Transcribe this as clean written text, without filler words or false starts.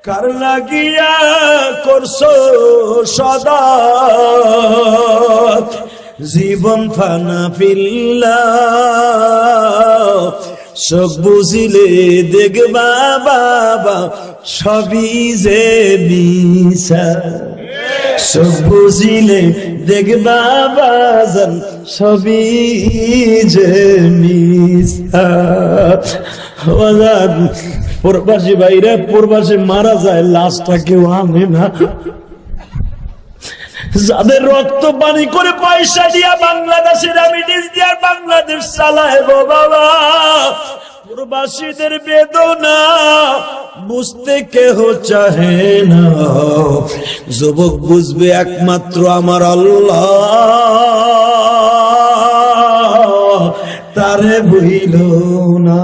কার লাগিয়া করছো সদা জীবন ফানা ফিল্লা সব বুঝিলে দেখবা বাবা সবই যে মিছা সব বুঝিলে দেখবা বাজান সবই যে মিছা প্রবাসী ভাইরা প্রবাসী মারা যায় লাশটা কেউ আনে না যাদের রক্ত পানি করে পয়সা দিয়া বাংলাদেশের রেমিটেন্স দিয়া বাংলাদেশ চালায় গো বাবা প্রবাসীদের বেদনা বুঝতে কেহ চাহে না যুবক বুঝবে একমাত্র আমার আল্লাহ তারে ভুইল না